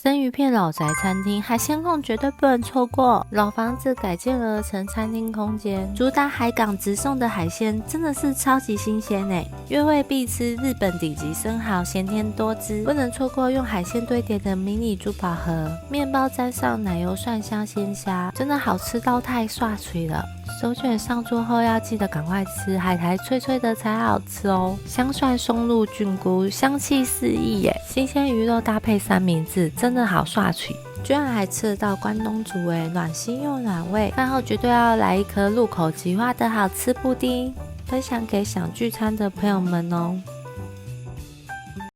生鱼片老宅餐厅，海鲜控绝对不能错过。老房子改建而成餐厅空间，主打海港直送的海鲜，真的是超级新鲜欸。约会必吃日本顶级生蚝，咸甜多汁，不能错过用海鲜堆叠的迷你珠宝盒，面包沾上奶油蒜香鲜虾，真的好吃到太刷嘴了。手卷上桌后要记得赶快吃，海苔脆脆的才好吃哦。香蒜松露菌菇，香气四溢耶！新鲜鱼肉搭配三明治，真的好刷嘴。居然还吃得到关东煮耶，暖心又暖胃。饭后绝对要来一颗入口即化的好吃布丁，分享给想聚餐的朋友们哦。